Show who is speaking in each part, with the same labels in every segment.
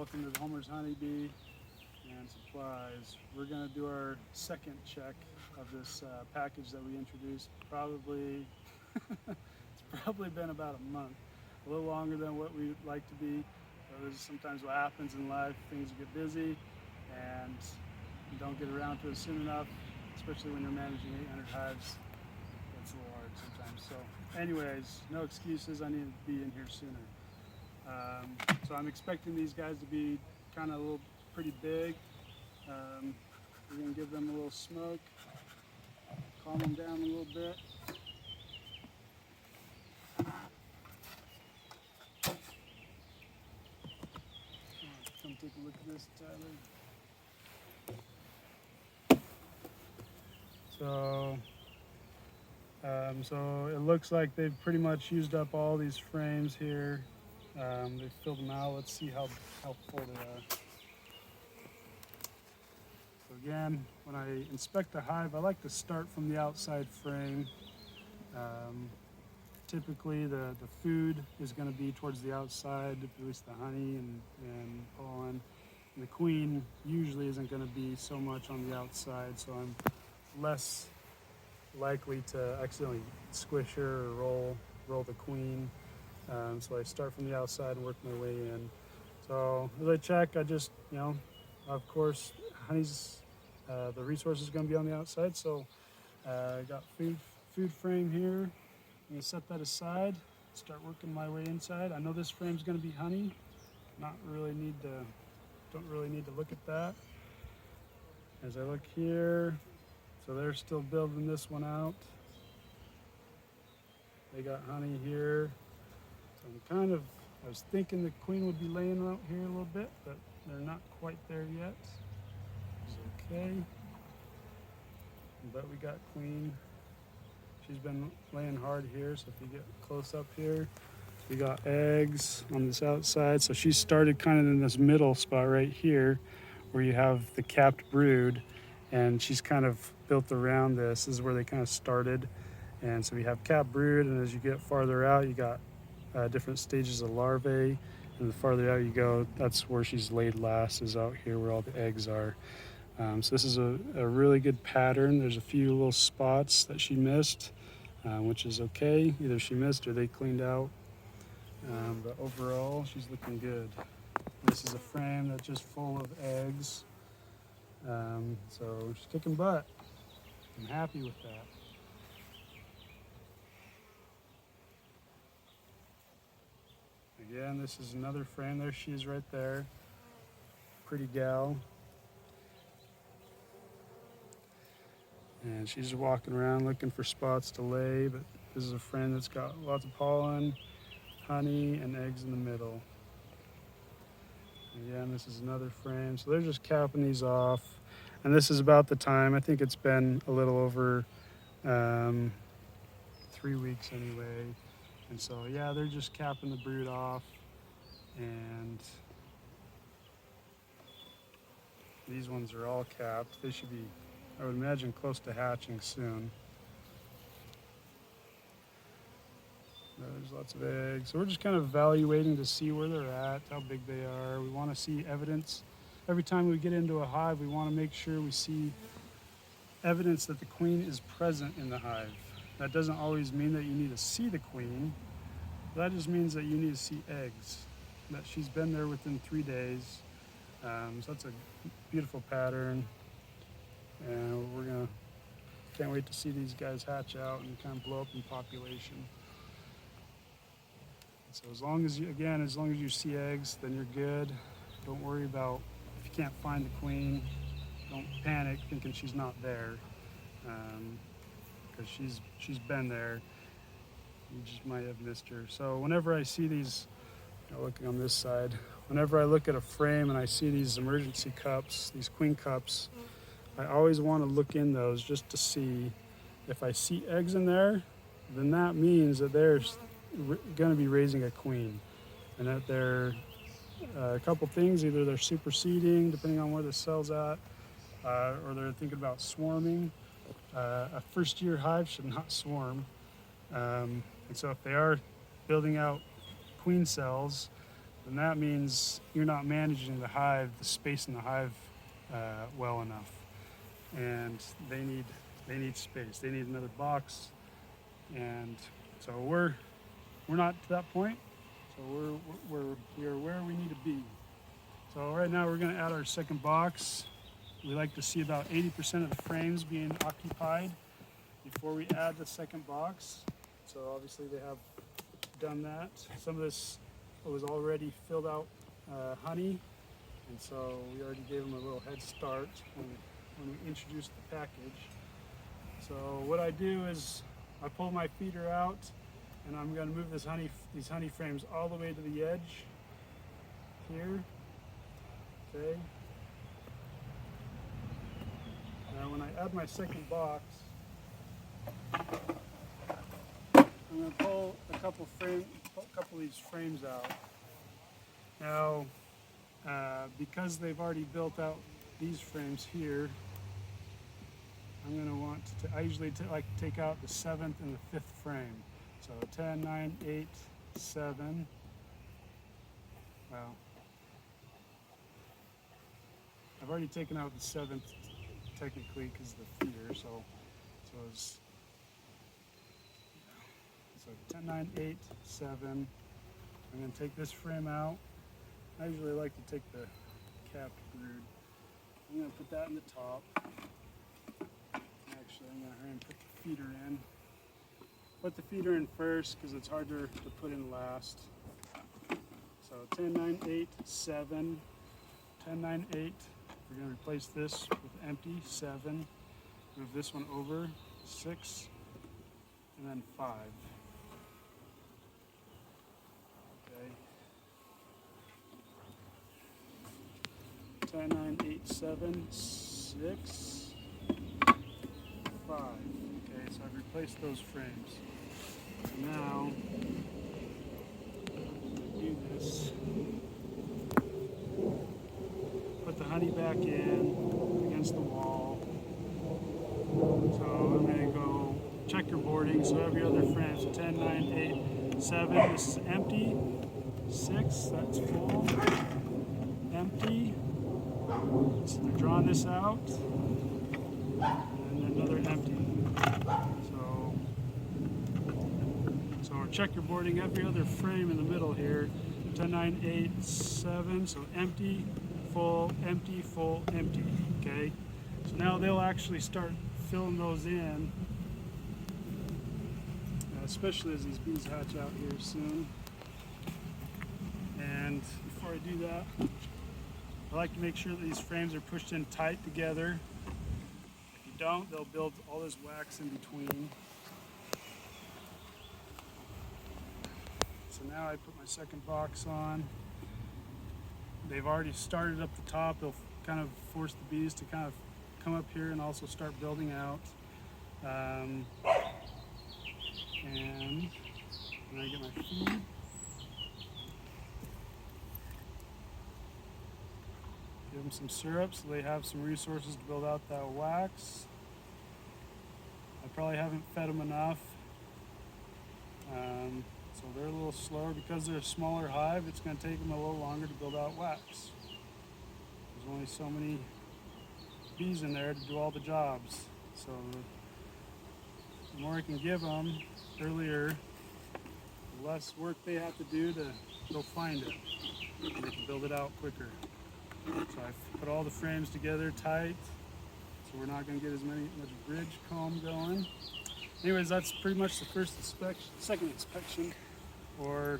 Speaker 1: Welcome to the Homer's Honeybee and Supplies. We're going to do our second check of this package that we introduced. It's probably been about a month, a little longer than what we'd like to be. This is sometimes what happens in life. Things get busy and you don't get around to it soon enough, especially when you're managing 800 hives. It's a little hard sometimes. So anyways, no excuses. I need to be in here sooner. So I'm expecting these guys to be kind of pretty big. We're going to give them a little smoke, calm them down a little bit. Come take a look at this, Tyler. So it looks like they've pretty much used up all these frames here. They've filled them out. Let's see how full they are. So again, when I inspect the hive, I like to start from the outside frame. Typically the food is going to be towards the outside, at least the honey and pollen. And the queen usually isn't going to be so much on the outside, so I'm less likely to accidentally squish her or roll the queen. So I start from the outside and work my way in. So as I check, I just, of course, honey's, the resource is going to be on the outside. So I got food frame here. I'm going to set that aside, start working my way inside. I know this frame's going to be honey. Don't really need to look at that. As I look here, so they're still building this one out. They got honey here. So I was thinking the queen would be laying out here a little bit, but they're not quite there yet. It's okay. But we got queen. She's been laying hard here, so if you get close up here, we got eggs on this outside. So she started kind of in this middle spot right here where you have the capped brood, and she's kind of built around this. This is where they kind of started. And so we have capped brood, and as you get farther out, you got different stages of larvae, and the farther out you go, that's where she's laid last, is out here where all the eggs are. So this is a really good pattern. There's a few little spots that she missed, which is okay. Either she missed or they cleaned out. But overall, she's looking good. This is a frame that's just full of eggs. So she's kicking butt. I'm happy with that. Again, this is another frame. There she is right there. Pretty gal. And she's walking around looking for spots to lay, but this is a frame that's got lots of pollen, honey, and eggs in the middle. Again, this is another frame. So they're just capping these off. And this is about the time, I think it's been a little over 3 weeks anyway. And so, yeah, they're just capping the brood off, and these ones are all capped. They should be, I would imagine, close to hatching soon. There's lots of eggs. So we're just kind of evaluating to see where they're at, how big they are. We want to see evidence. Every time we get into a hive, we want to make sure we see evidence that the queen is present in the hive. That doesn't always mean that you need to see the queen. That just means that you need to see eggs, that she's been there within 3 days. So that's a beautiful pattern. And can't wait to see these guys hatch out and kind of blow up in population. So as long as you see eggs, then you're good. Don't worry about if you can't find the queen. Don't panic thinking she's not there. Because she's been there. You just might have missed her. So whenever I see these, looking on this side, whenever I look at a frame and I see these emergency cups, these queen cups, I always want to look in those just to see if I see eggs in there, then that means that they're going to be raising a queen, and that they're a couple things. Either they're superseding, depending on where the cell's at, or they're thinking about swarming. A first-year hive should not swarm. And so if they are building out queen cells, then that means you're not managing the space in the hive well enough, and they need space. They need another box, and so we're not to that point. So we are where we need to be. So right now we're going to add our second box. We like to see about 80% of the frames being occupied before we add the second box. So obviously they have done that. Some of this was already filled out honey, and so we already gave them a little head start when we introduced the package. So what I do is I pull my feeder out, and I'm going to move these honey frames all the way to the edge here. Okay. Now when I add my second box, I'm going to pull a couple of these frames out. Now, because they've already built out these frames here, I'm going to want to, I usually like to take out the 7th and the 5th frame. So 10, 9, 8, 7. Well, I've already taken out the 7th technically because of the feeder, so it's 10, 9, 8, 7. I'm going to take this frame out. I usually like to take the capped brood. I'm going to put that in the top. Actually, I'm going to hurry and put the feeder in. Put the feeder in first because it's harder to put in last. So 10, 9, 8, 7. 10, 9, 8. We're going to replace this with empty, 7. Move this one over, 6. And then 5. Okay. 10, 9, 8, 7, 6, 5. Okay, so I've replaced those frames. Now, do this. Put the honey back in against the wall. So I'm going to go checkerboarding, so every other frame. So 10, 9, 8, 7. This is empty. 6, that's full. Empty. So they're drawing this out. And another empty. So we're checkerboarding every other frame in the middle here. 10, 9, 8, 7. So empty, full, empty, full, empty. Okay? So now they'll actually start filling those in, especially as these bees hatch out here soon. And before I do that, I like to make sure that these frames are pushed in tight together. If you don't, they'll build all this wax in between. So now I put my second box on. They've already started up the top. They'll kind of force the bees to kind of come up here and also start building out. And then I get my feed. Give them some syrup so they have some resources to build out that wax. I probably haven't fed them enough. So they're a little slower. Because they're a smaller hive, it's going to take them a little longer to build out wax. There's only so many bees in there to do all the jobs. So the more I can give them earlier, the less work they have to do to go find it. And they can build it out quicker. So I've put all the frames together tight, so we're not going to get much bridge comb going. Anyways, that's pretty much the first inspection, second inspection, or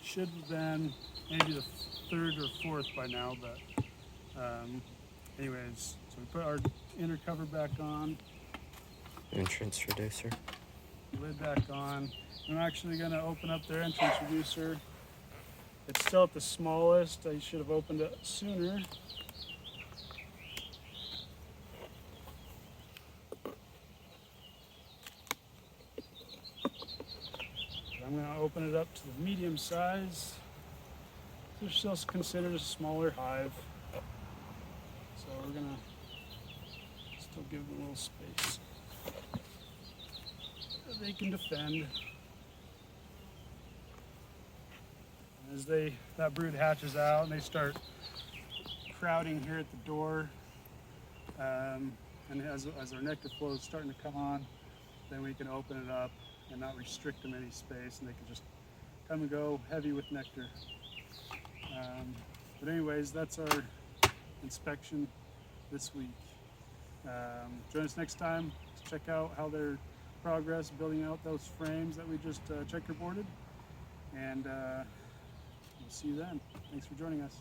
Speaker 1: should have been maybe the 3rd or 4th by now, but anyways, so we put our inner cover back on.
Speaker 2: Entrance reducer.
Speaker 1: Lid back on. I'm actually going to open up their entrance reducer. It's still at the smallest. I should have opened it sooner. I'm going to open it up to the medium size. They're still considered a smaller hive. So we're going to still give them a little space. They can defend. As that brood hatches out and they start crowding here at the door, and as our nectar flow is starting to come on, then we can open it up and not restrict them any space, and they can just come and go heavy with nectar. But anyways, that's our inspection this week. Join us next time to check out how their progress building out those frames that we just checkerboarded, and we'll see you then. Thanks for joining us.